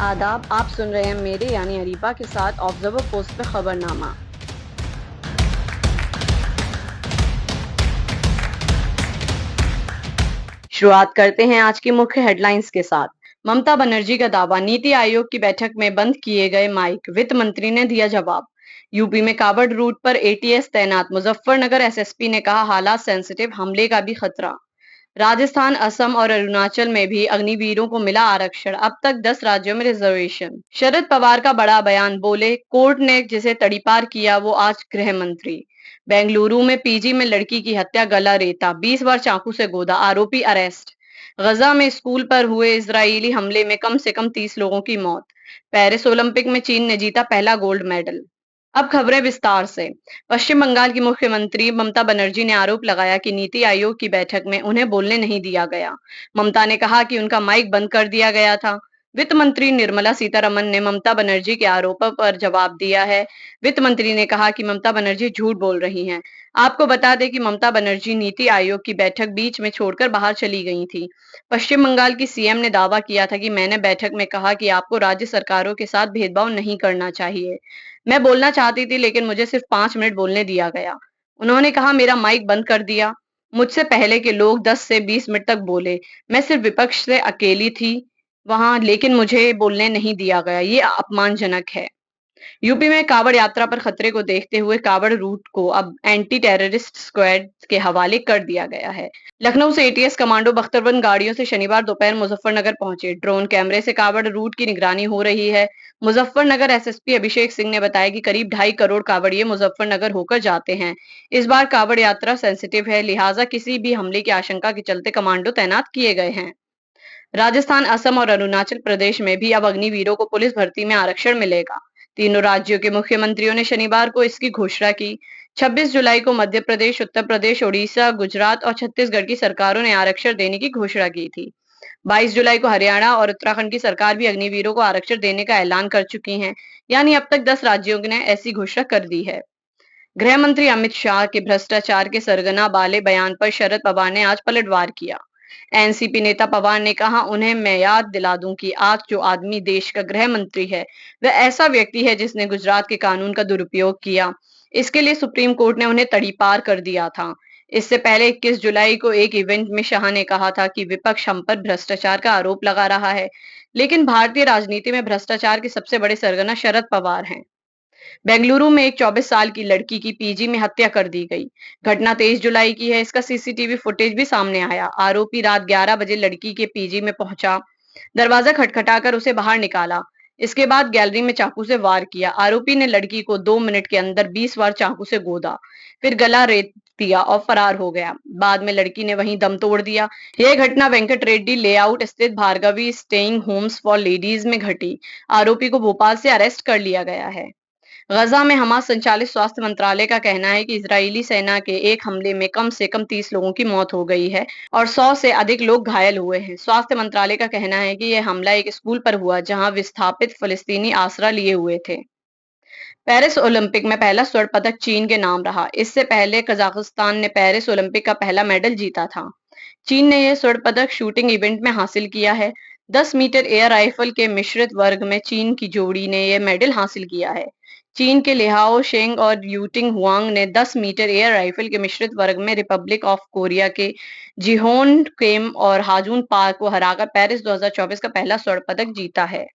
आदाब, आप सुन रहे हैं मेरे यानी अरीबा के साथ ऑब्जर्वर पोस्ट पे खबरनामा। शुरुआत करते हैं आज की मुख्य हेडलाइंस के साथ। ममता बनर्जी का दावा, नीति आयोग की बैठक में बंद किए गए माइक, वित्त मंत्री ने दिया जवाब। यूपी में कावड़ रूट पर एटीएस तैनात, मुजफ्फरनगर एसएसपी ने कहा हालात सेंसिटिव, हमले का भी खतरा। राजस्थान, असम और अरुणाचल में भी अग्निवीरों को मिला आरक्षण, अब तक 10 राज्यों में रिजर्वेशन। शरद पवार का बड़ा बयान, बोले कोर्ट ने जिसे तड़ीपार किया वो आज गृह मंत्री। बेंगलुरु में पीजी में लड़की की हत्या, गला रेता, 20 बार चाकू से गोदा, आरोपी अरेस्ट। गजा में स्कूल पर हुए इजरायली हमले में कम से कम 30 लोगों की मौत। पेरिस ओलंपिक में चीन ने जीता पहला गोल्ड मेडल। अब खबरें विस्तार से। पश्चिम बंगाल की मुख्यमंत्री ममता बनर्जी ने आरोप लगाया कि नीति आयोग की बैठक में उन्हें बोलने नहीं दिया गया। ममता ने कहा कि उनका माइक बंद कर दिया गया था। वित्त मंत्री निर्मला सीतारमण ने ममता बनर्जी के आरोपों पर जवाब दिया है। वित्त मंत्री ने कहा कि ममता बनर्जी झूठ बोल रही हैं। आपको बता दें कि ममता बनर्जी नीति आयोग की बैठक बीच में छोड़कर बाहर चली गई थी। पश्चिम बंगाल की सीएम ने दावा किया था कि मैंने बैठक में कहा कि आपको राज्य सरकारों के साथ भेदभाव नहीं करना चाहिए। मैं बोलना चाहती थी लेकिन मुझे सिर्फ 5 मिनट बोलने दिया गया। उन्होंने कहा मेरा माइक बंद कर दिया। मुझसे पहले के लोग 10 से 20 मिनट तक बोले। मैं सिर्फ विपक्ष से अकेली थी वहां, लेकिन मुझे बोलने नहीं दिया गया। ये अपमानजनक है। यूपी में कावड़ यात्रा पर खतरे को देखते हुए कावड़ रूट को अब एंटी टेररिस्ट स्क्वाड के हवाले कर दिया गया है। लखनऊ से एटीएस कमांडो बख्तरबंद गाड़ियों से शनिवार दोपहर मुजफ्फरनगर पहुंचे। ड्रोन कैमरे से कावड़ रूट की निगरानी हो रही है। मुजफ्फरनगर एसएसपी अभिषेक सिंह ने बताया कि करीब 2.5 करोड़ कावड़िए मुजफ्फरनगर होकर जाते हैं। इस बार कावड़ यात्रा सेंसिटिव है, लिहाजा किसी भी हमले की आशंका के चलते कमांडो तैनात किए गए हैं। राजस्थान, असम और अरुणाचल प्रदेश में भी अब अग्निवीरों को पुलिस भर्ती में आरक्षण मिलेगा। तीनों राज्यों के मुख्यमंत्रियों ने शनिवार को इसकी घोषणा की। 26 जुलाई को मध्य प्रदेश, उत्तर प्रदेश, ओडिशा, गुजरात और छत्तीसगढ़ की सरकारों ने आरक्षण देने की घोषणा की थी। 22 जुलाई को हरियाणा और उत्तराखंड की सरकार भी अग्निवीरों को आरक्षण देने का ऐलान कर चुकी हैं। यानी अब तक 10 राज्यों ने ऐसी घोषणा कर दी है। गृह मंत्री अमित शाह के भ्रष्टाचार के सरगना वाले बयान पर शरद पवार ने आज पलटवार किया। एनसीपी नेता पवार ने कहा, उन्हें मैं याद दिला दूं कि आज जो आदमी देश का गृह मंत्री है वह ऐसा व्यक्ति है जिसने गुजरात के कानून का दुरुपयोग किया। इसके लिए सुप्रीम कोर्ट ने उन्हें तड़ीपार कर दिया था। इससे पहले 21 जुलाई को एक इवेंट में शाह ने कहा था कि विपक्ष हम पर भ्रष्टाचार का आरोप लगा रहा है, लेकिन भारतीय राजनीति में भ्रष्टाचार के सबसे बड़े सरगना शरद पवार हैं। बेंगलुरु में एक 24 साल की लड़की की पीजी में हत्या कर दी गई। घटना 23 जुलाई की है। इसका सीसीटीवी फुटेज भी सामने आया। आरोपी रात 11 बजे लड़की के पीजी में पहुंचा, दरवाजा खटखटाकर उसे बाहर निकाला। इसके बाद गैलरी में चाकू से वार किया। आरोपी ने लड़की को 2 मिनट के अंदर 20 बार चाकू से गोदा, फिर गला रेत दिया और फरार हो गया। बाद में लड़की ने वहीं दम तोड़ दिया। यह घटना वेंकट रेड्डी लेआउट स्थित Bhargavi staying Holmes for ladies में घटी। आरोपी को भोपाल से अरेस्ट कर लिया गया है। गजा में हमास संचालित स्वास्थ्य मंत्रालय का कहना है कि इजरायली सेना के एक हमले में कम से कम 30 लोगों की मौत हो गई है और 100 से अधिक लोग घायल हुए हैं। स्वास्थ्य मंत्रालय का कहना है कि यह हमला एक स्कूल पर हुआ जहां विस्थापित फलस्तीनी आसरा लिए हुए थे। पेरिस ओलंपिक में पहला स्वर्ण पदक चीन के नाम रहा। इससे पहले कजाकिस्तान ने पेरिस ओलंपिक का पहला मेडल जीता था। चीन ने यह स्वर्ण पदक शूटिंग इवेंट में हासिल किया है। 10 मीटर एयर राइफल के मिश्रित वर्ग में चीन की जोड़ी ने यह मेडल हासिल किया है। चीन के लिहाओ शेंग और यूटिंग हुआंग ने 10 मीटर एयर राइफल के मिश्रित वर्ग में रिपब्लिक ऑफ कोरिया के जिहोन केम और हाजुन पार्क को हराकर पेरिस 2024 का पहला स्वर्ण पदक जीता है।